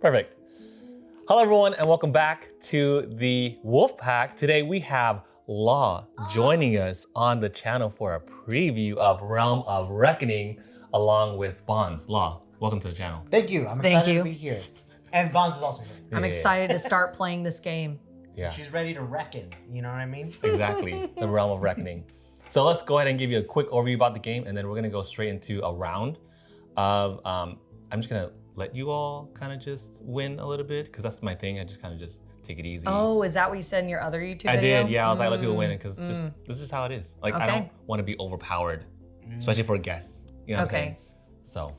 Perfect. Hello, everyone, and welcome back to the Wolf Pack. Today we have Law joining us on the channel for a preview of Realm of Reckoning along with Bonds. Law, welcome to the channel. Thank you. I'm excited to be here. And Bonds is also here. I'm excited to start playing this game. Yeah, She's ready to reckon. You know what I mean? exactly. The Realm of Reckoning. So let's go ahead and give you a quick overview about the game, and then we're gonna go straight into a round of. I'm just gonna let you all kind of just win a little bit because that's my thing. I just kind of just take it easy. Oh, is that what you said in your other YouTube I video? did, yeah. I was like, let people win because just this is how it is. Like, I don't want to be overpowered, especially for guests. You know what I'm saying? So.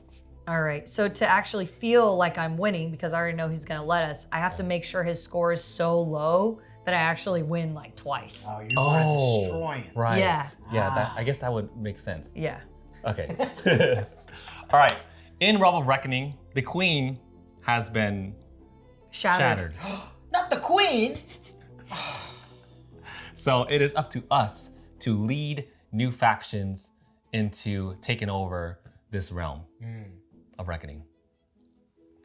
All right. So to actually feel like I'm winning, because I already know he's gonna let us, I have to make sure his score is so low that I actually win like twice. Oh, you want to destroy him. Right. Yeah. Yeah. I guess that would make sense. Yeah. Okay. All right. In Realm of Reckoning, the queen has been shattered. Not the queen. So it is up to us to lead new factions into taking over this realm of reckoning.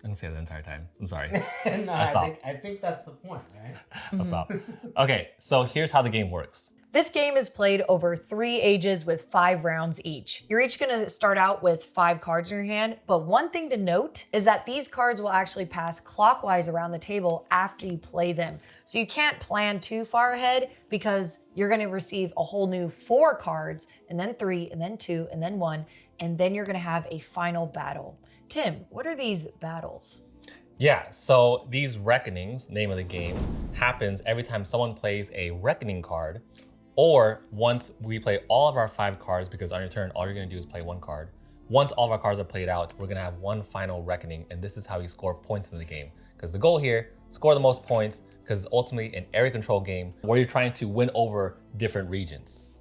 I'm gonna say that the entire time. I'm sorry. No, I think that's the point, right? I'll stop. Okay, so here's how the game works. This game is played over 3 ages with 5 rounds each. You're each gonna start out with 5 cards in your hand, but one thing to note is that these cards will actually pass clockwise around the table after you play them. So you can't plan too far ahead because you're gonna receive a whole new 4 cards, and then 3, and then 2, and then 1, and then you're gonna have a final battle. Tim, what are these battles? Yeah, so these reckonings, name of the game, happens every time someone plays a reckoning card, or once we play all of our 5 cards, because on your turn, all you're gonna do is play 1 card. Once all of our cards are played out, we're gonna have one final reckoning, and this is how you score points in the game. Because the goal here, score the most points, because it's ultimately an area control game where you're trying to win over different regions.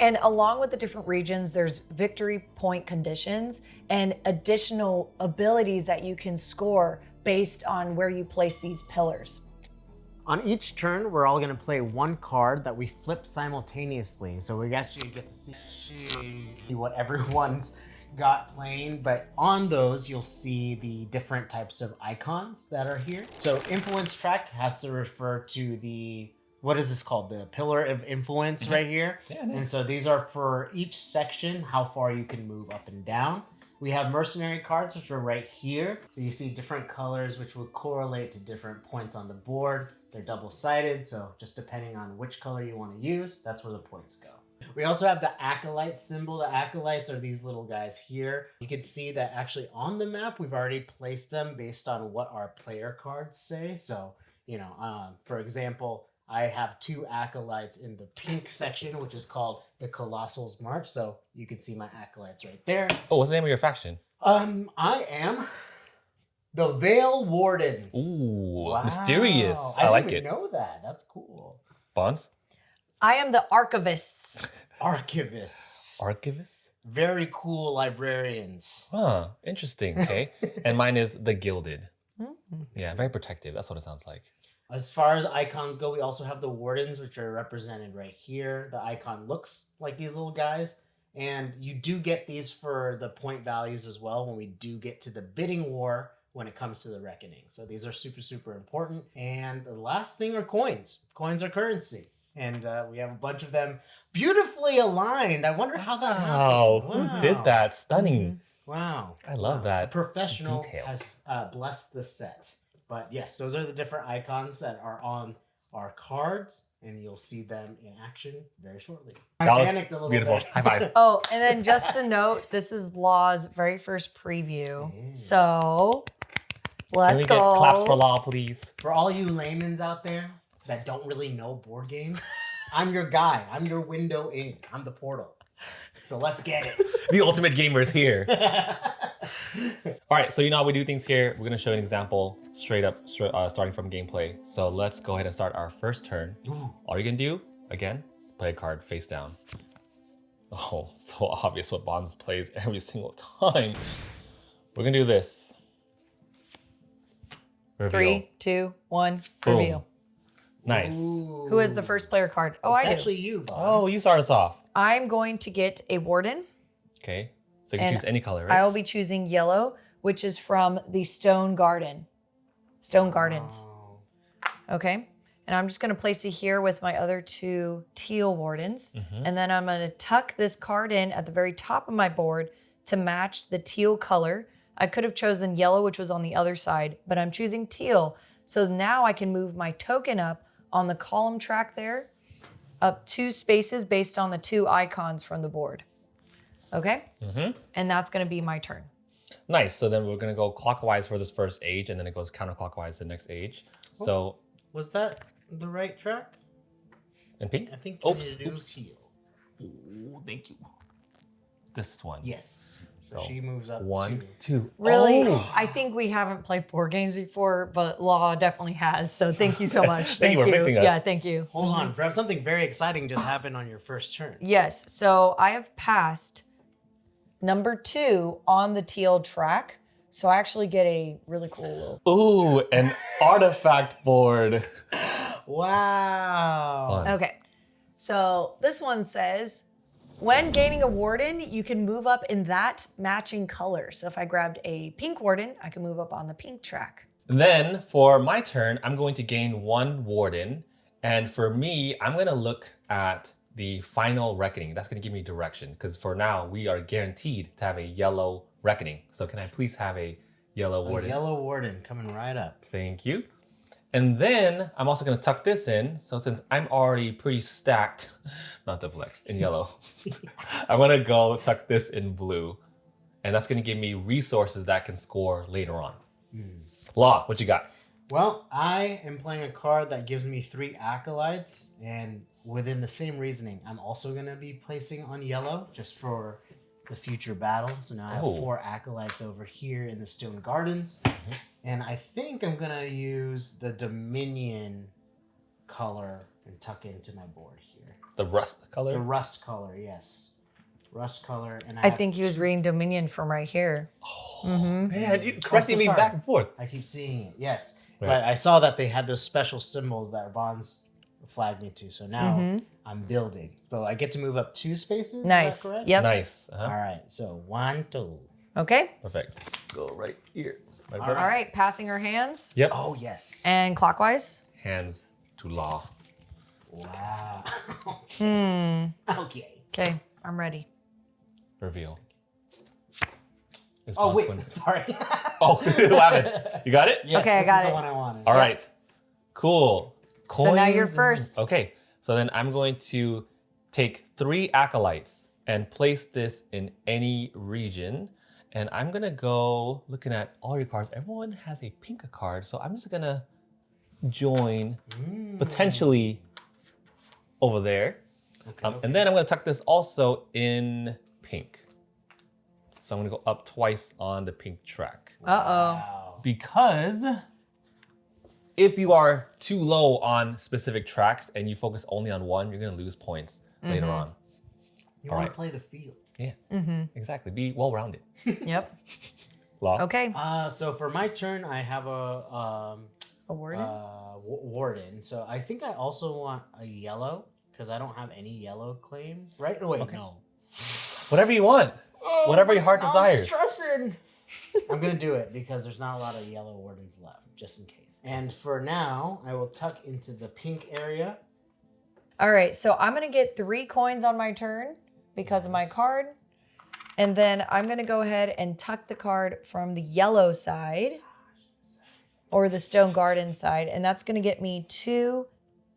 And along with the different regions, there's victory point conditions and additional abilities that you can score based on where you place these pillars. On each turn, we're all going to play 1 card that we flip simultaneously. So we actually get to see what everyone's got playing. But on those, you'll see the different types of icons that are here. So influence track has to refer to the, what is this called? The pillar of influence right here. Yeah, nice. And so these are for each section, how far you can move up and down. We have mercenary cards, which are right here. So you see different colors, which will correlate to different points on the board. They're double-sided, so just depending on which color you want to use, that's where the points go. We also have the acolyte symbol. The acolytes are these little guys here. You can see that actually on the map, we've already placed them based on what our player cards say. So, you know, for example, I have 2 acolytes in the pink section, which is called the Colossal's March. So you can see my acolytes right there. Oh, what's the name of your faction? I am the Veil Wardens. Ooh, Wow. mysterious. I like didn't it. even know that. That's cool. Bonds? I am the Archivists. Archivists. Archivists? Very cool librarians. Huh, interesting, okay. And mine is the Gilded. Yeah, very protective. That's what it sounds like. As far as icons go, we also have the Wardens, which are represented right here. The icon looks like these little guys. And you do get these for the point values as well when we do get to the bidding war when it comes to the reckoning. So these are super, super important. And the last thing are coins. Coins are currency. And we have a bunch of them beautifully aligned. I wonder how that Wow, happened. who did that? Stunning. Wow. I love that. A professional detail. has blessed the set. But yes, those are the different icons that are on our cards, and you'll see them in action very shortly. That I was panicked a little beautiful. bit. High five. Oh, and then just a note, this is Law's very first preview. So let's Can we go. get claps for Law, please? For all you laymen out there that don't really know board games, I'm your guy. I'm your window in. I'm the portal. So let's get it. The ultimate gamer is here. All right, so you know how we do things here. We're gonna show you an example straight up, starting from gameplay. So let's go ahead and start our first turn. All you're gonna do, again, play a card face down. Oh, so obvious what Bonds plays every single time. We're gonna do this. Reveal. 3, 2, 1, Boom. reveal. Nice. Ooh. Who has the first player card? Oh, It's I do. actually you, Bonds. Oh, you start us off. I'm going to get a Warden. Okay, so you can And choose any color, right? I will be choosing yellow, which is from the Stone Garden. Stone Gardens. Oh. Okay. And I'm just going to place it here with my other 2 teal wardens. And then I'm going to tuck this card in at the very top of my board to match the teal color. I could have chosen yellow, which was on the other side, but I'm choosing teal. So now I can move my token up on the column track there, up 2 spaces based on the 2 icons from the board. Okay? And that's going to be my turn. Nice. So then we're going to go clockwise for this first age, and then it goes counterclockwise the next age. So, Was that the right track? in pink? I think you Oops. need to do teal. Ooh, thank you. This one. Yes. So So, she moves up 1, 2. 2. Really? Oh. I think we haven't played board games before, but Law definitely has. So thank you so much. Thank you for picking us. Yeah, thank you. Hold on, perhaps something very exciting just happened on your first turn. Yes. So I have passed number 2 on the teal track. So I actually get a really cool little. Ooh, an artifact board. Wow. Fun. Okay. So this one says, when gaining a warden, you can move up in that matching color. So if I grabbed a pink warden, I can move up on the pink track. Then for my turn, I'm going to gain 1 warden. And for me, I'm going to look at the final reckoning. That's going to give me direction because for now, we are guaranteed to have a yellow reckoning. So can I please have a yellow A warden? yellow warden coming right up. Thank you. And then I'm also going to tuck this in. So since I'm already pretty stacked, not to flex, in yellow, I'm going to go tuck this in blue. And that's going to give me resources that can score later on. Law, what you got? Well, I am playing a card that gives me 3 acolytes, and within the same reasoning, I'm also going to be placing on yellow just for the future battle. So now I have 4 acolytes over here in the Stone Gardens. And I think I'm going to use the Dominion color and tuck into my board here. The rust color? The rust color, yes. Rust color. And I think he was reading Dominion from right here. Man, you correcting me sorry. back and forth. I keep seeing it, yes. Right. But I saw that they had those special symbols that Vons flagged me to. So now I'm building. So I get to move up 2 spaces. Nice. Is that correct? Yep. Nice. All right. So 1, 2. Okay. Perfect. Go right here. Right All there. right. Passing our hands Yep. Oh, yes. and clockwise. Hands to Law. Wow. Okay. Okay. I'm ready. Reveal. Is Oh, Bond's wait. going- Sorry. Oh, what happened? You got it? Yes, Okay, I this got is the it. one I wanted. All right. Cool. So now you're Coins. first. Okay. So then I'm going to take 3 acolytes and place this in any region. And I'm going to go looking at all your cards. Everyone has a pink card. So I'm just going to join potentially over there. Okay. And then I'm going to tuck this also in pink. So I'm going to go up twice on the pink track. Uh-oh. Wow. Because if you are too low on specific tracks and you focus only on one, you're going to lose points later on. You All want right. to play the field. Yeah, exactly. Be well-rounded. Yep. Law. Okay. So for my turn, I have a A warden? warden. So I think I also want a yellow because I don't have any yellow claim. Right? No, wait, no. Whatever you want. Whatever your heart I'm desires. stressing. I'm going to do it because there's not a lot of yellow wardens left, just in case. And for now, I will tuck into the pink area. All right. So I'm going to get 3 coins on my turn because of my card. And then I'm going to go ahead and tuck the card from the yellow side or the Stone Garden side. And that's going to get me 2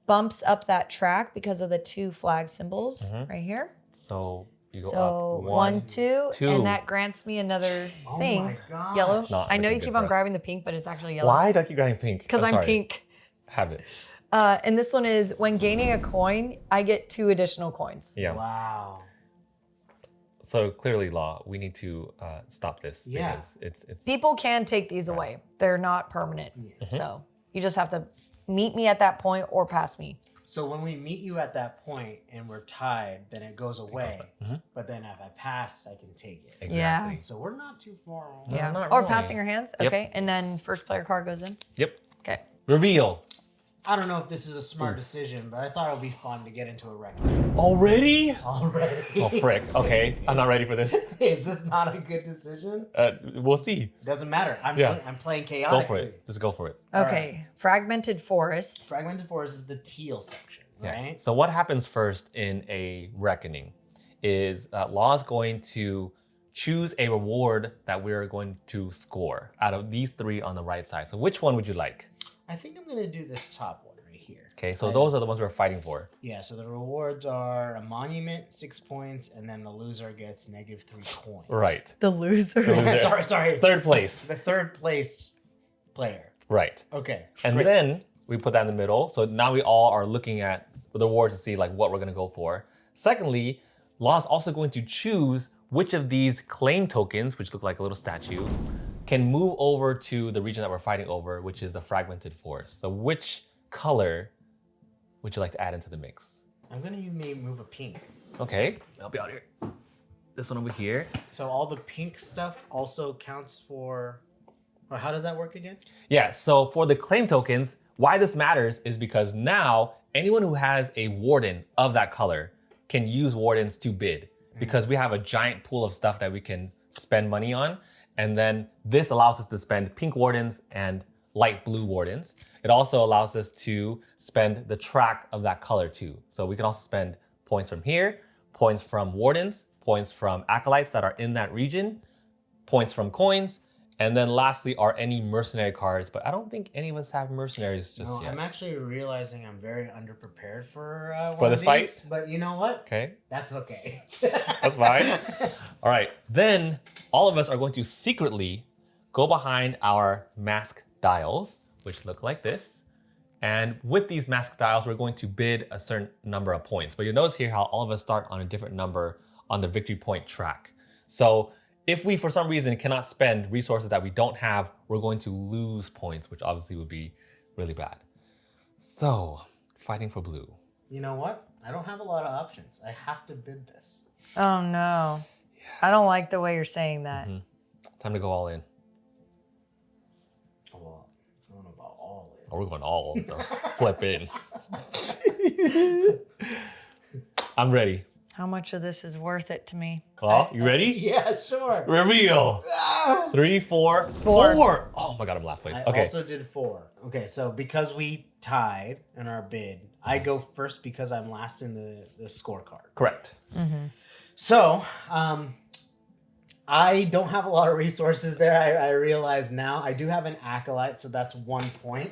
bumps up that track because of the 2 flag symbols right here. So you go So up 1, 2, 2. and that grants me another thing. my gosh. Yellow. Not I know looking you good keep for on us. grabbing the pink, but it's actually yellow. Why do I keep grabbing pink? Because I'm sorry. pink. Have it. And this one is when gaining a coin, I get 2 additional coins. Yeah. Wow. So clearly, Law, we need to stop this Yeah. because it's People can take these away. They're not permanent. So you just have to meet me at that point or pass me. So when we meet you at that point and we're tied, then it goes away. But then if I pass, I can take it. exactly. Yeah. So we're not too far away. Yeah. not Or really. passing your hands. Yep. Okay. And then first player card goes in. Yep. Okay. Reveal. I don't know if this is a smart decision, but I thought it would be fun to get into a reckoning. Already? Already. Oh, frick. Okay, I'm not ready for this. Is this not a good decision? We'll see. Doesn't matter. I'm playing chaotically. Go for it. Just go for it. Okay, fragmented forest. Fragmented forest is the teal section, right? Yes. So what happens first in a reckoning is Law is going to choose a reward that we're going to score out of these three on the right side. So which one would you like? I think I'm going to do this top one right here. Okay, so those are the ones we're fighting for. Yeah, so the rewards are a monument, 6 points, and then the loser gets -3 coins. Right. The loser. sorry. Third place. The third place player. Right. Okay. And then we put that in the middle. So now we all are looking at the rewards to see like what we're going to go for. Secondly, Law is also going to choose which of these claim tokens, which look like a little statue, can move over to the region that we're fighting over, which is the fragmented forest. So which color would you like to add into the mix? I'm going to move a pink. Okay, help you out here. This one over here. So all the pink stuff also counts for, or how does that work again? Yeah, so for the claim tokens, why this matters is because now anyone who has a warden of that color can use wardens to bid, because we have a giant pool of stuff that we can spend money on. And then this allows us to spend pink wardens and light blue wardens. It also allows us to spend the track of that color too. So we can also spend points from here, points from wardens, points from acolytes that are in that region, points from coins, and then lastly are any mercenary cards, but I don't think any of us have mercenaries just yet. I'm actually realizing I'm very underprepared for this fight? But you know what? Okay. That's okay. That's fine. All right, then all of us are going to secretly go behind our mask dials, which look like this. And with these mask dials, we're going to bid a certain number of points. But you'll notice here how all of us start on a different number on the victory point track. So if we, for some reason, cannot spend resources that we don't have, we're going to lose points, which obviously would be really bad. So, fighting for blue. You know what? I don't have a lot of options. I have to bid this. Oh no. I don't like the way you're saying that. Time to go all in. Well, I don't know about all in. Oh, we're going all the flip in. I'm ready. How much of this is worth it to me? Well, you ready? Yeah, sure. Reveal. 3, 4, 4. Oh my God, I'm last place. I Okay. also did 4. Okay, so because we tied in our bid, I go first because I'm last in the scorecard. Correct. So, I don't have a lot of resources there. I realize now. I do have an acolyte, so that's 1 point.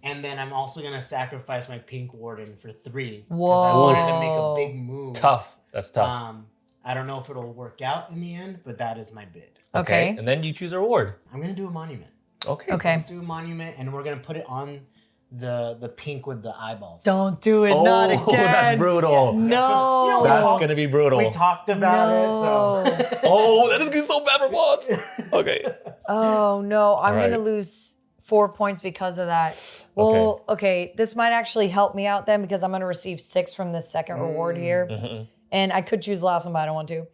And then I'm also going to sacrifice my pink warden for 3. Because I wanted to make a big move. Tough. That's tough. I don't know if it'll work out in the end, but that is my bid. Okay. And then you choose a reward. I'm going to do a monument. Okay. Okay. Let's do a monument, and we're going to put it on the pink with the eyeball. Don't do it. Not again. That's brutal. No. That's going to be brutal. We talked about it, so... Oh, that is going to be so bad for mods. Okay. Oh no, I'm All gonna right. lose 4 points because of that. Well, okay, this might actually help me out then because I'm gonna receive 6 from this second reward here. And I could choose the last one, but I don't want to.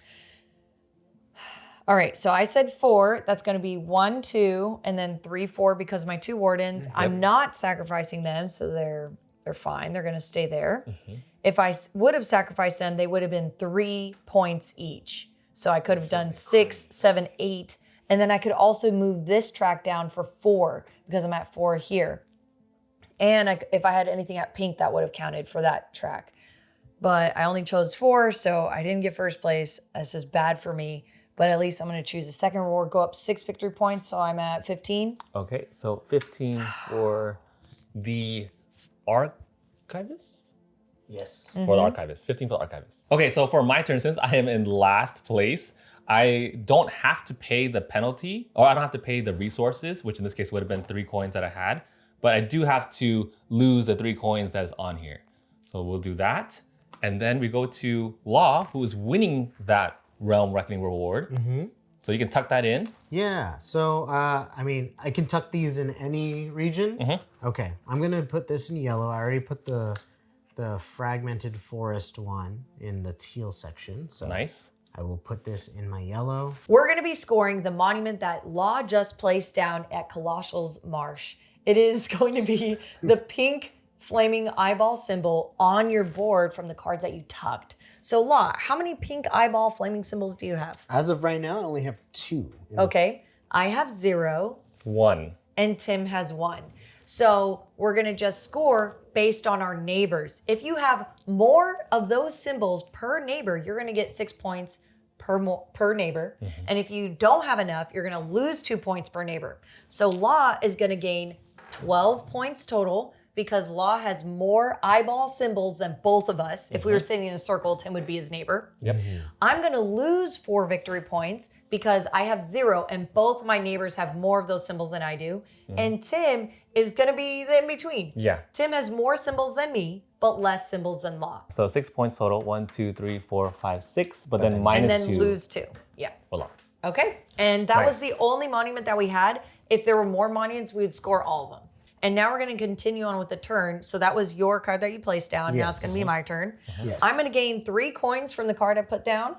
All right, so I said 4. That's gonna be 1, 2, and then 3, 4 because my 2 wardens. I'm not sacrificing them, so they're fine. They're gonna stay there. If I would have sacrificed them, they would have been 3 points each. So I could have done 6, 7, 8. And then I could also move this track down for 4 because I'm at 4 here. And if I had anything at pink, that would have counted for that track. But I only chose 4, so I didn't get first place. This is bad for me. But at least I'm going to choose the second reward, go up 6 victory points, so I'm at 15. Okay, so 15 for the archivist? Yes. For the archivist. 15 for the archivist. Okay, so for my turn, since I am in last place, I don't have to pay the penalty, or I don't have to pay the resources, which in this case would have been 3 coins that I had, but I do have to lose the 3 coins that is on here. So we'll do that. And then we go to Law, who is winning that Realm Reckoning reward. So you can tuck that in. Yeah, so, I mean, I can tuck these in any region. Okay, I'm going to put this in yellow. I already put the fragmented forest one in the teal section. So Nice. I will put this in my yellow. We're going to be scoring the monument that Law just placed down at Colossal's Marsh. It is going to be the pink flaming eyeball symbol on your board from the cards that you tucked. So Law, how many pink eyeball flaming symbols do you have? As of right now, I only have 2. Okay, I have 0. 1. And Tim has 1. So we're gonna just score based on our neighbors. If you have more of those symbols per neighbor, you're gonna get 6 points per neighbor. And if you don't have enough, you're gonna lose 2 points per neighbor. So Law is gonna gain 12 points total because Law has more eyeball symbols than both of us. If we were sitting in a circle, Tim would be his neighbor. Yep. I'm gonna lose 4 victory points because I have 0 and both my neighbors have more of those symbols than I do. And Tim is gonna be the in between. Yeah. Tim has more symbols than me, but less symbols than Law. So 6 points total. 1, 2, 3, 4, 5, 6. But then minus And then 2. lose 2. Yeah. for Law. Okay. And that was Nice. the only monument that we had. If there were more monuments, we would score all of them. And now we're going to continue on with the turn. So that was your card that you placed down. Now it's Yes. going to be my turn. Yes. I'm going to gain 3 coins from the card I put down.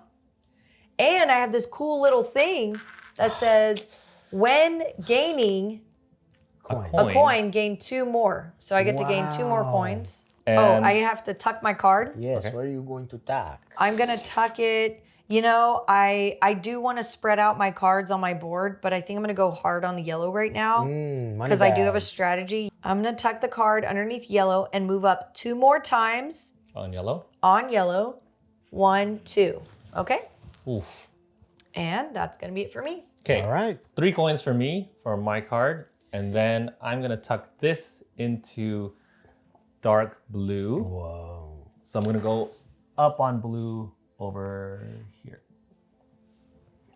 And I have this cool little thing that says, when gaining a coin, gain 2 more. So I get to gain 2 more Wow. coins. And- I have to tuck my card. Yes, Okay. where are you going to tuck? I'm going to tuck it. You know, I do want to spread out my cards on my board, but I think I'm going to go hard on the yellow right now because I do have a strategy. I'm going to tuck the card underneath yellow and move up 2 more times On yellow. on yellow. 1, 2. Okay? Oof. And that's going to be it for me. Okay. All right. 3 coins for me for my card. And then I'm going to tuck this into dark blue. Whoa. So I'm going to go up on blue over here.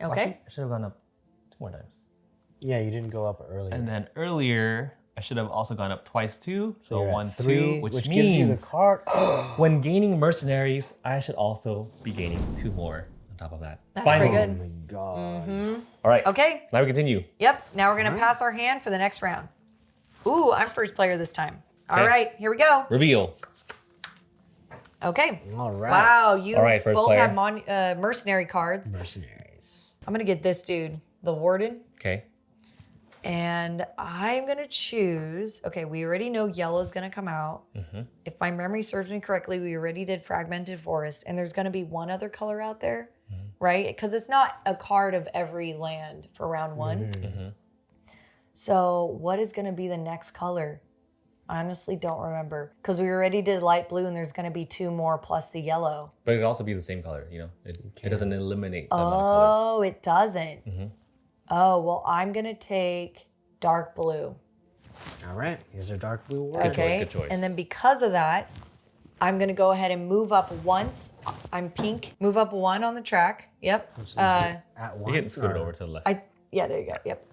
Okay? I should have gone up 2 more times. Yeah, you didn't go up earlier. And then earlier, I should have also gone up twice too. So you're at 1, 3, 2, which gives means you the card. when gaining mercenaries, I should also be gaining 2 more on top of that. That's pretty Finally. Oh good. my god. All right. Okay. Now we continue. Yep. Now we're going to pass our hand for the next round. Ooh, I'm first player this time. All Okay. right, here we go. Reveal. Okay. All right. Wow, you All right, first both player. have mercenary cards. Mercenaries. I'm gonna get this dude, the warden, Okay. and I'm gonna choose. Okay, we already know yellow's gonna come out. If my memory serves me correctly, we already did fragmented forest, and there's gonna be one other color out there, right? Because it's not a card of every land for round 1. So what is gonna be the next color? I honestly don't remember because we already did light blue, and there's gonna be 2 more plus the yellow. But it could also be the same color, you know? It doesn't eliminate the amount of colors. Oh, it doesn't. Oh, well, I'm going to take dark blue. All right. Here's our dark blue word. Okay. good choice. And then because of that, I'm going to go ahead and move up once. I'm pink. Move up 1 on the track. Yep. At You once. can scoot it or- over to the left. Yeah, there you go. Yep.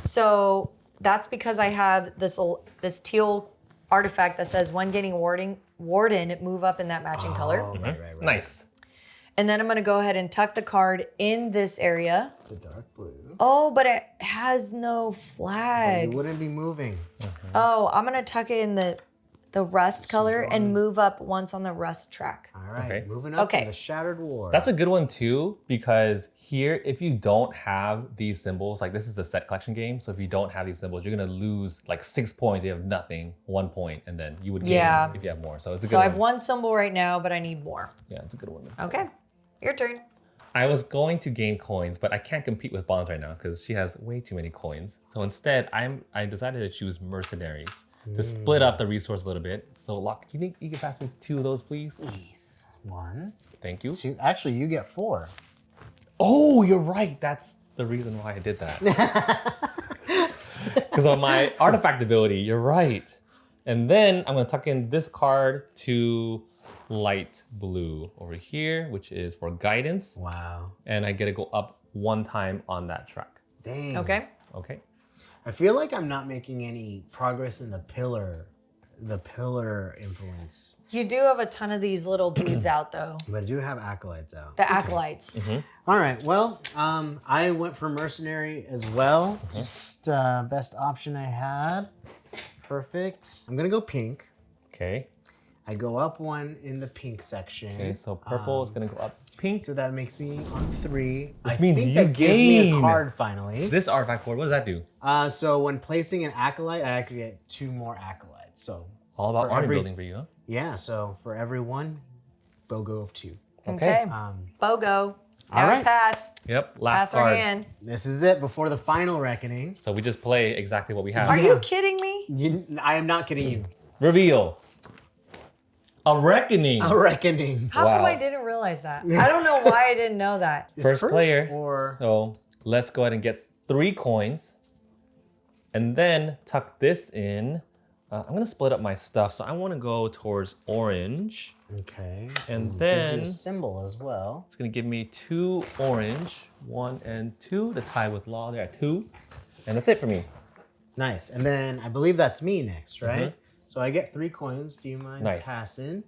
So that's because I have this teal artifact that says when getting warden, move up in that matching color. Oh, right. Nice. And then I'm going to go ahead and tuck the card in this area. The dark blue. Oh, but it has no You flag. wouldn't be moving. Oh, I'm gonna tuck it in the rust color and move up once on the rust track. All right. Okay. Moving up Okay. to the Shattered War. That's a good one too, because here, if you don't have these symbols, like this is a set collection game, so if you don't have these symbols, you're gonna lose like 6 points. You have nothing, 1 point, and then you would gain Yeah. if you have more. So it's a good So I one. have 1 symbol right now, but I need more. Yeah, it's a good one. Okay, your turn. I was going to gain coins, but I can't compete with Bonds right now because she has way too many coins. So instead, I decided to choose mercenaries to split up the resource a little bit. So Locke, you think you can pass me 2 of those, please? Please. 1, Thank you. 2. Actually, you get 4. Oh, you're right. That's the reason why I did that. Because on my artifact ability, you're right. And then I'm going to tuck in this card to light blue over here, which is for guidance. Wow. And I get to go up 1 time on that track. Dang. Okay. Okay. I feel like I'm not making any progress in the pillar influence. You do have a ton of these little dudes out though. But I do have acolytes out. The acolytes. All right. Well, I went for mercenary as well. Just best option I had. Perfect. I'm gonna go pink. Okay. I go up 1 in the pink section. Okay, so purple is going to go up pink. So that makes me on 3. Which I means think you that gives me a gain. card finally. This artifact board, what does that do? So when placing an acolyte, I actually get 2 more acolytes. So All about For army every- building for you, huh? Yeah, so for every one, BOGO of 2. Okay. BOGO. Now we right. pass. Yep. Last Pass card. our hand. This is it before the final reckoning. So we just play exactly what we have. Are you kidding me? I am not kidding you. Reveal. A reckoning. A reckoning. How come Wow. I didn't realize that? I don't know why I didn't know that. Is First player. Or So let's go ahead and get 3 coins. And then tuck this in. I'm going to split up my stuff. So I want to go towards orange. okay. And Gives you then a symbol as well. it's going to give me 2 orange. 1 and 2 to tie with law there. 2. And that's it for me. Nice. And then I believe that's me next, right? So I get 3 coins. Do you mind Nice. passing?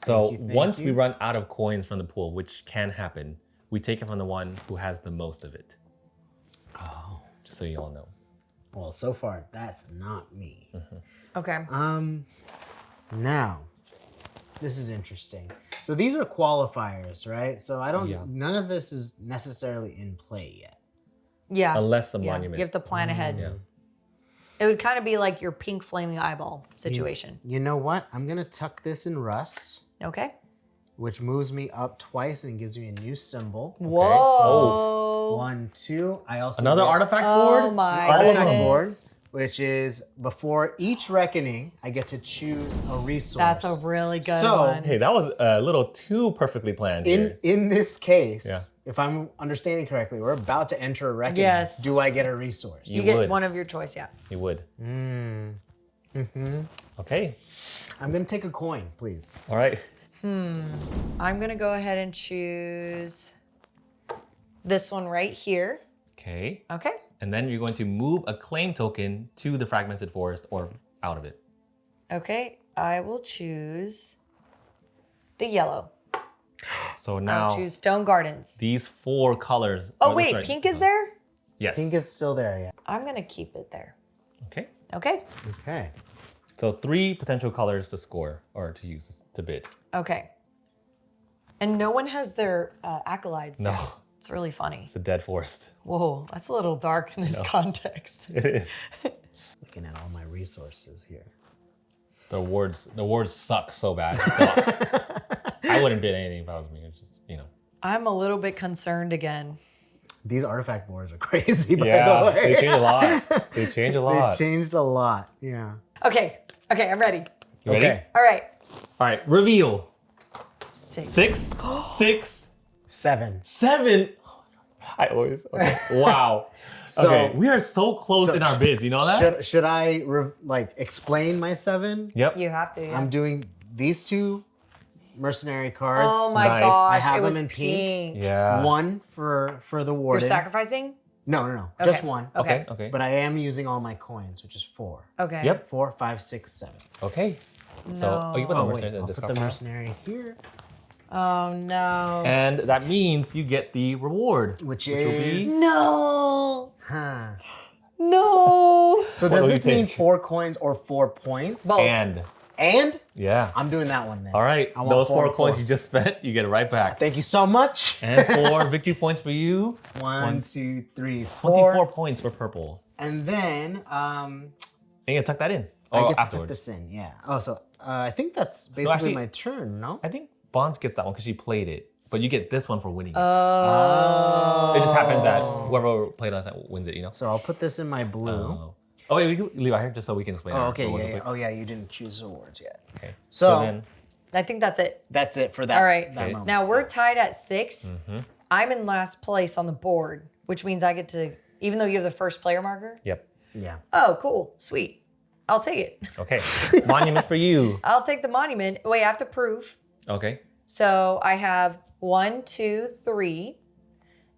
So you, thank once we you. run out of coins from the pool, which can happen, we take it from the one who has the most of it. Oh. Just so you all know. Well, so far that's not me. Okay. Now, this is interesting. So these are qualifiers, right? So I don't. Yeah. None of this is necessarily in play yet. Yeah. Unless the Yeah, monument. You have to plan ahead. Yeah. It would kind of be like your pink flaming eyeball situation. You know what? I'm gonna tuck this in rust, Okay. which moves me up twice and gives me a new symbol. Whoa. 1, 2. I also Another get artifact Oh board? my artifact goodness. board, which is before each reckoning, I get to choose a resource. That's a really good So, one. Hey, that was a little too perfectly planned. here. in this case, Yeah. if I'm understanding correctly, we're about to enter a reckoning. Yes. Do I get a resource? You You get would. one of your choice, yeah. You would. Okay. I'm gonna take a coin, please. All right. I'm gonna go ahead and choose this one right here. Okay. Okay. And then you're going to move a claim token to the fragmented forest or out of it. Okay. I will choose the yellow. So now I'll choose Stone Gardens. these 4 colors. Oh, this wait, right- pink is there? Yes. Pink is still there, yeah. I'm gonna keep it there. Okay. Okay. Okay. So 3 potential colors to score or to use to bid. Okay. And no one has their acolytes. No. yet. It's really funny. It's a dead forest. Whoa, that's a little dark in this context. It is. Looking at all my resources here. The words suck so bad. So I wouldn't bid anything if I was me. It's just, you know. I'm a little bit concerned again. These artifact boards are crazy, by the Yeah, way. they change a lot. They change a lot. They changed a lot, yeah. Okay. Okay, I'm ready. You ready? Okay. All right. All right, reveal. 6. 6, 6, 7. 7. I always, okay. Wow. So- okay, we are so close so in our bids. You know that? Should I explain my 7? Yep. You have to. Yeah. I'm doing these 2 mercenary cards. Oh my Nice. gosh, I have it was them in pink. pink. Yeah. 1 for the You're warden. sacrificing? No. Just Okay. 1. Okay. Okay. But I am using all my coins, which is 4. Okay. Yep. 4, 5, 6, 7. Okay. So, oh, you put the Oh wait, mercenaries in I'll the put discard the pile. mercenary here, Oh no. And that means you get the reward, which will is be No. huh. No. So What does do you this mean think? 4 coins or 4 points? Both. And yeah. I'm doing that one then. All right. I want Those 4 4 and coins 4. you just spent, you get it right back. Thank you so much. And 4 victory points for you. 1, 2, 3, 4. 24 points for purple. And then And you can tuck that in. I Oh, get to tuck afterwards. this in. Yeah. Oh, so I think that's basically actually- my turn. No. I think Bonds gets that one because she played it. But you get this one for winning it. Oh. It just happens that whoever played last night wins it, you know? So I'll put this in my blue. Oh, wait, we can leave it out here just so we can explain Oh, our okay. rewards Yeah, real yeah. quick. Oh, yeah. You didn't choose awards yet. Okay. So- then, I think that's it. That's it for that. All right. That Okay. moment. Now we're tied at 6. Mm-hmm. I'm in last place on the board, which means I get to, even though you have the first player marker. yep. Yeah. Oh, cool. Sweet. I'll take it. Okay. Monument for you. I'll take the monument. Wait, I have to prove. Okay. So I have 1, 2, 3.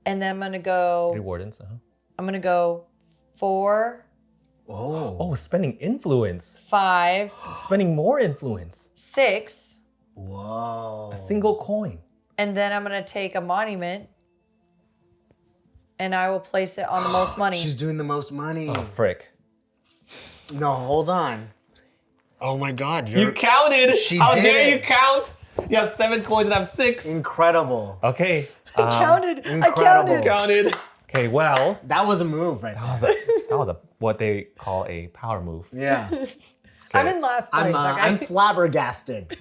And then I'm going to 3 go, wardens. I'm going to go 4, Oh. Oh, spending influence. 5, Spending more influence. 6. Whoa. A single coin. And then I'm going to take a monument and I will place it on the most money. She's doing the most money. Oh, frick. No, hold on. Oh my God. You counted. She How did dare it. you count? You have 7 coins and I have 6. Incredible. Okay. I counted. I incredible. counted. Counted. Okay, well, That was a move right there. that was what they call a power move. Yeah. I'm in last place. I'm okay? flabbergasted.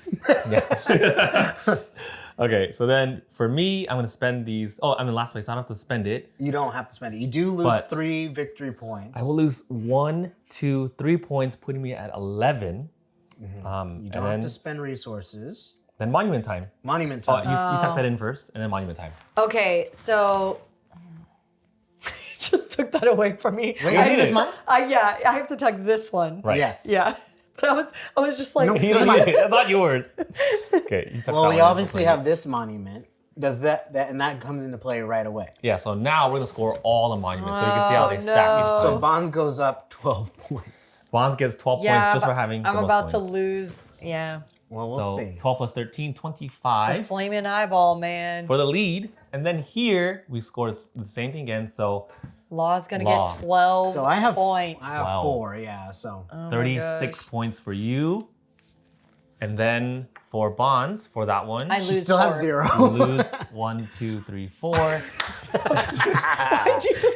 Okay, so then for me, I'm gonna spend these. Oh, I'm in last place. I don't have to spend it. You don't have to spend it. You do lose But 3 victory points. I will lose 1, 2, 3 points, putting me at 11. You And don't have then, to spend resources. then monument time. Monument Oh, time. you tuck that in first, and then monument time. Okay, so just took that away from me. Wait, I isn't this have mine? to- I have to tuck this one. Right. Yes. Yeah. But I was just like, No, It's not yours. Okay. You tuck Well, that we one in obviously before have this monument. Does that and that comes into play right away. Yeah, so now we're gonna score all the monuments, so you can see how they stack no. each So time. Bonds goes up 12 points. Bonds gets 12 yeah, points just but for having I'm the most about to points. lose. Yeah. Well, we'll So see. 12 plus 13, The 25 flaming eyeball, man. for the lead. And then here, we score the same thing again, so Law's gonna Law. get 12 So I have points. I have Wow. 4, yeah. So Oh my 36 gosh. points for you. And then for Bonds, for that one, I she lose still has 4. 0. you lose 1, 2, 3, 4. Why'd you-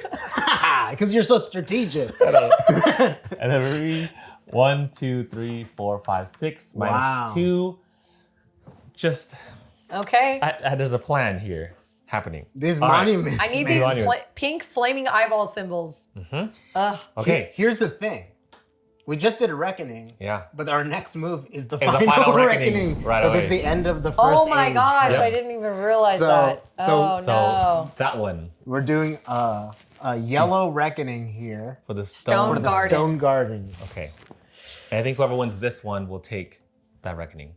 Because you're so strategic. And then for me, 1, 2, 3, 4, 5, 6, Wow. minus 2. Just, Okay. there's a plan here happening. These All right. monuments. I need man. these Monument. pink flaming eyeball symbols. Ugh. Okay. Here's the thing. We just did a reckoning. Yeah. But our next move is the It's the final, final reckoning. reckoning right so this away. is the end of the first Oh my age. gosh, Yep. I didn't even realize So- that. so- Oh So no. that one We're doing a yellow reckoning here for the Stone stone. for the Gardens. stone garden. Okay. And I think whoever wins this one will take that reckoning.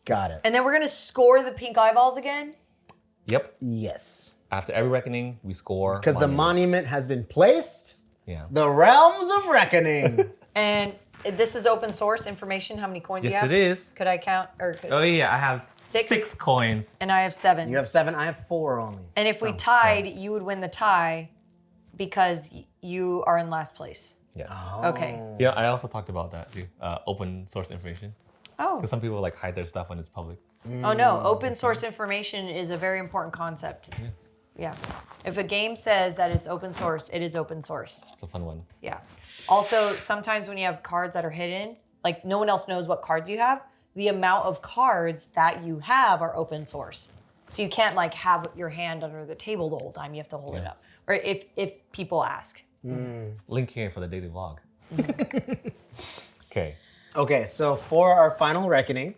Got it. And then we're gonna score the pink eyeballs again? Yep. Yes. After every reckoning, we score. Because the monument has been placed. Yeah. The realms of reckoning. And this is open source information. How many coins you Yes, have? it is. Could I count? Or could, Oh yeah, I have 6? 6 coins. And I have 7. You have 7. I have 4 only. And if we tied, you would win the tie because you are in last place. Yes. Okay. Yeah, I also talked about that too. Open source information. Oh. Because some people like hide their stuff when it's public. Oh no, open source information is a very important concept. Yeah. If a game says that it's open source, it is open source. It's a fun one. Yeah. Also, sometimes when you have cards that are hidden, like no one else knows what cards you have, the amount of cards that you have are open source. So you can't like have your hand under the table the whole time. You have to hold it up. Or if people ask. Link here for the daily vlog. Okay. Okay, so for our final reckoning,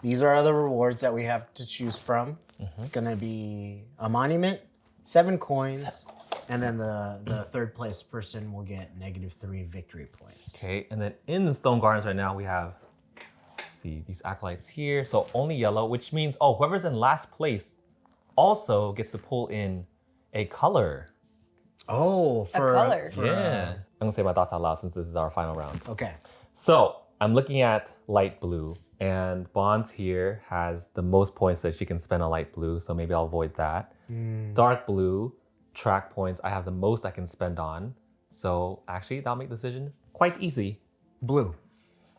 these are the rewards that we have to choose from. It's going to be a monument, 7 coins, and then the third place person will get -3 victory points. Okay, and then in the Stone Gardens right now, we have, see, these acolytes here. So only yellow, which means, whoever's in last place also gets to pull in a color. Oh, for color. Yeah. I'm gonna say my thoughts out loud since this is our final round. Okay. So I'm looking at light blue, and Bonds here has the most points that she can spend on light blue, so maybe I'll avoid that. Dark blue, track points, I have the most I can spend on. So actually, that'll make the decision quite easy. Blue.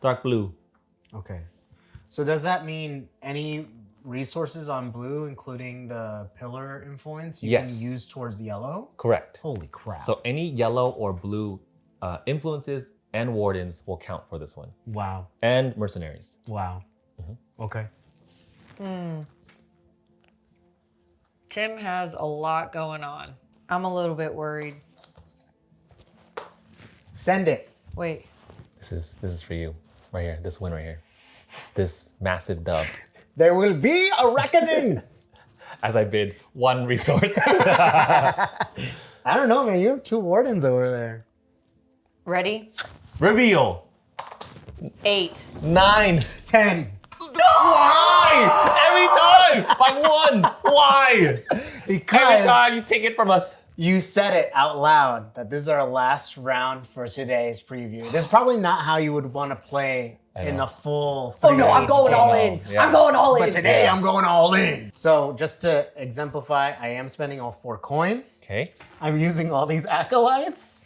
Dark blue. Okay. So does that mean any resources on blue, including the pillar influence, you Yes. can use towards yellow? Correct. Holy crap. So any yellow or blue influences and wardens will count for this one. wow. And mercenaries. Wow. Okay. Tim has a lot going on. I'm a little bit worried. Send it. Wait. This is for you. Right here. This win right here. This massive dub. There will be a reckoning. As I bid 1 resource. I don't know, man. You have 2 wardens over there. Ready? Reveal. 8. 9. 10. Why? Every time! By 1! Why? Every Because time you take it from us. you said it out loud that this is our last round for today's preview. This is probably not how you would want to play in know. the full. Oh no, I'm 3-age going game. all in. Yeah. I'm going all in. But today Yeah. I'm going all in. So just to exemplify, I am spending all 4 coins. Okay. I'm using all these acolytes.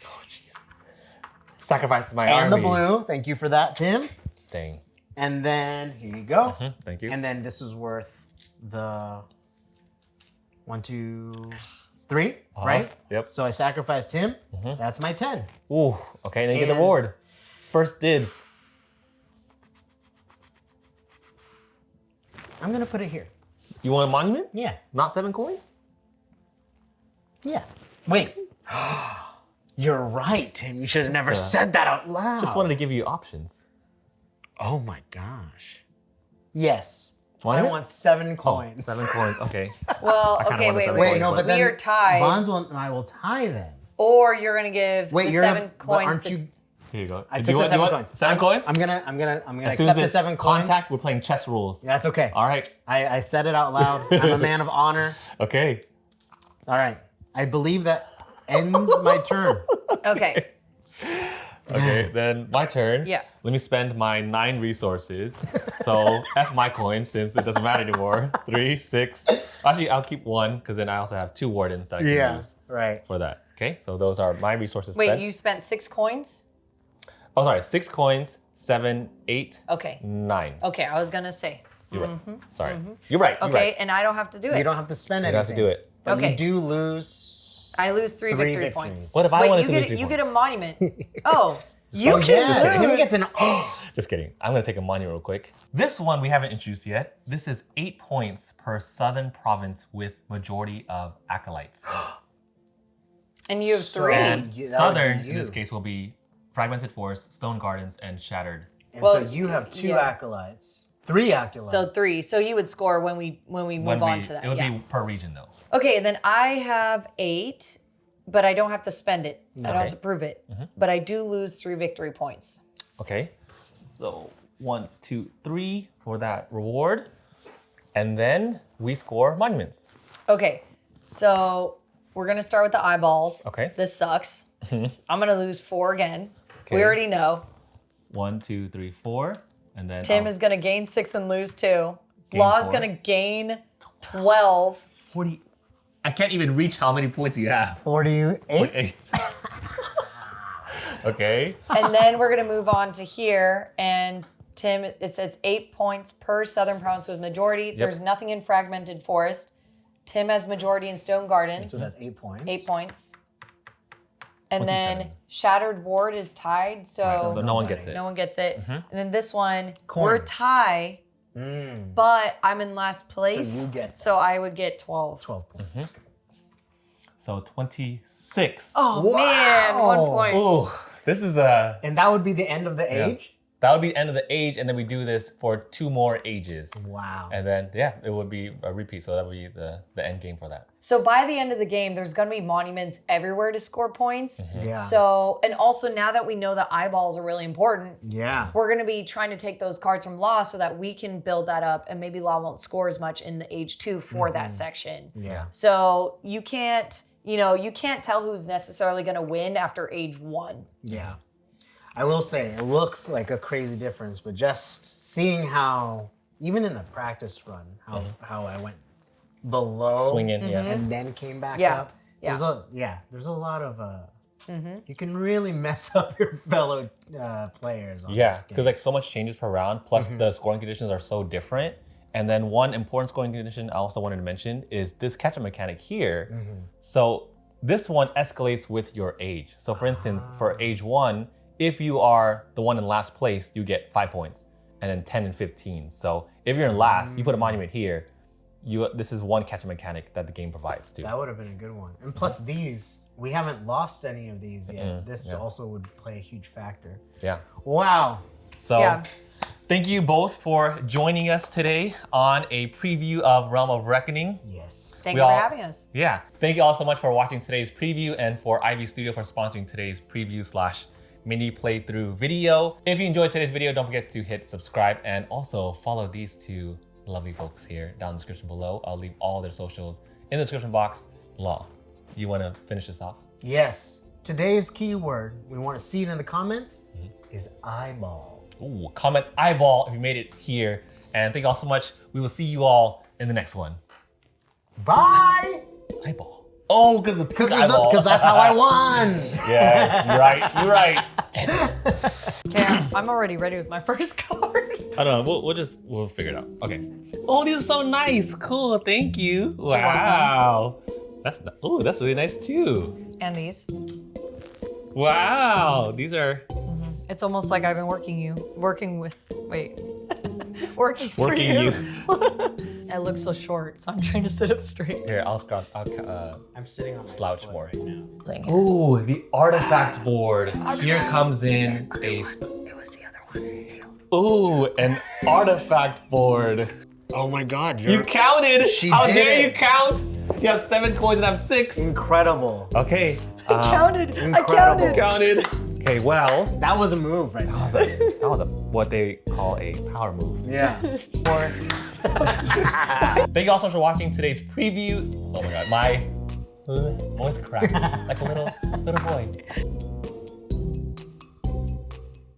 Sacrifices my And army. the blue. Thank you for that, Tim. Dang. And then here you go. Thank you. And then this is worth the 1, 2, 3, right? Yep. So I sacrificed him. That's my 10. Ooh. Okay, then you get the And- reward. First dibs. I'm gonna put it here. You want a monument? Yeah. Not 7 coins? Yeah. Wait. You're right, Tim. You should have never said that out loud. Just wanted to give you options. Oh my gosh. Yes. Monument? I want 7 coins. 7 coins. Okay. Well, kinda okay, wanted wait, seven wait. coins, no, but then we are tied. Bonds and I will tie them. Or you're gonna give Wait, the you're 7 not, but coins. aren't to- you? Here you go. I Do took you the want- 7 you want coins. 7 coins? I'm gonna As soon accept as the it's 7 coins. contact, we're playing chess rules. That's okay. All right. I said it out loud. I'm a man of honor. Okay. All right. I believe that ends my turn. Okay. Okay, then my turn. Yeah. Let me spend my 9 resources. So F my coins since it doesn't matter anymore. 3, 6. Actually, I'll keep 1 because then I also have 2 wardens that I can use Right. for that. Okay, so those are my resources Wait, spent. you spent 6 coins? Oh, sorry. 6 coins, 7, 8, Okay. 9. Okay, I was gonna say. You're right. Sorry. You're right. You're Okay, right. and I don't have to do it. You don't have to spend You anything. don't have to do it. But Okay. you do lose. I lose 3 3 victory victories. points. What if I Wait, wanted you to get lose 3 you points? get a monument. Oh, you Oh, can yeah. lose. Tim gets an. Just kidding. I'm going to take a monument real quick. This one we haven't introduced yet. This is 8 points per southern province with majority of acolytes. And you have 3. And that would southern, be in this you. case, will be fragmented forest, stone gardens, and shattered. And Well, so you have 2 yeah. acolytes. 3 acolytes. So 3. So you would score when we move on to that. It would Yeah. be per region though. Okay, and then I have 8, but I don't have to spend it. I don't have to prove it. But I do lose 3 victory points. Okay. So 1, 2, 3 for that reward. And then we score monuments. Okay, so we're gonna start with the eyeballs. Okay. This sucks. I'm gonna lose 4 again. We Okay. already know. 1, 2, 3, 4. And then Tim is gonna gain 6 and lose 2. Gain Law's 4. gonna gain 12. 40. I can't even reach how many points you have. 48. 48. Okay. And then we're gonna move on to here, and Tim, it says 8 points per southern province with majority. There's nothing in fragmented forest. Tim has majority in stone gardens. So that's 8 points. 8 points. And then 27. shattered ward is tied, so So no one gets it. no one gets it. And then this one, Coins. we're tie, but I'm in last place. you get so I would get 12. 12 points. So 26. Oh man, 1 Wow. point. Ooh, this is a. And that would be the end of the age? That would be the end of the age, and then we do this for 2 more ages. Wow. And then, yeah, it would be a repeat. So that would be the end game for that. So by the end of the game, there's gonna be monuments everywhere to score points. Yeah. So, and also now that we know that eyeballs are really important, Yeah. we're gonna be trying to take those cards from Law so that we can build that up, and maybe Law won't score as much in the age 2 for that section. Yeah. So you can't tell who's necessarily gonna win after age 1. Yeah. I will say, it looks like a crazy difference, but just seeing how, even in the practice run, how I went below Swinging, yeah. and then came back Yeah. up. There's a lot of, you can really mess up your fellow players on Yeah, this game. because like so much changes per round, plus the scoring conditions are so different. And then one important scoring condition I also wanted to mention is this catch-up mechanic here. So this one escalates with your age. So for instance, for age 1, if you are the one in last place, you get 5 points, and then 10 and 15. So if you're in last, you put a monument here. This is one catch-up mechanic that the game provides too. That would have been a good one. And plus these, we haven't lost any of these yet. This also would play a huge factor. Yeah. Wow. So Yeah. thank you both for joining us today on a preview of Realm of Reckoning. Yes. Thank We you for all- having us. Yeah. Thank you all so much for watching today's preview and for Ivy Studio for sponsoring today's preview/mini playthrough video. If you enjoyed today's video, don't forget to hit subscribe and also follow these 2 lovely folks here down in the description below. I'll leave all their socials in the description box. Law, you want to finish this off? Yes. Today's keyword, we want to see it in the comments, is eyeball. Ooh, comment eyeball if you made it here. And thank you all so much. We will see you all in the next one. Bye! Eyeball. Oh, because eyeball. Because that's how I won. Yes, you're right. You're right. Damn it. Okay, I'm already ready with my first card. I don't know. We'll figure it out. Okay. Oh, these are so nice. Cool. Thank you. Wow. That's really nice too. And these. Wow. These are It's almost like I've been working for working you. you. I look so short, so I'm trying to sit up straight. Here, I'll I'm sitting on my slouch foot more. right now. Playing here. Ooh, the artifact board. Here comes in a. It was the other one, Steel. Ooh, an artifact board. Oh my God, You counted. She How did dare it. you count? You have 7 coins and I have 6. incredible. Okay. I counted. I incredible. counted. Counted. Okay, well, That was a move right now. that was what they call a power move. Yeah. Thank you all so much for watching today's preview. Oh my god, my voice cracked like a little boy.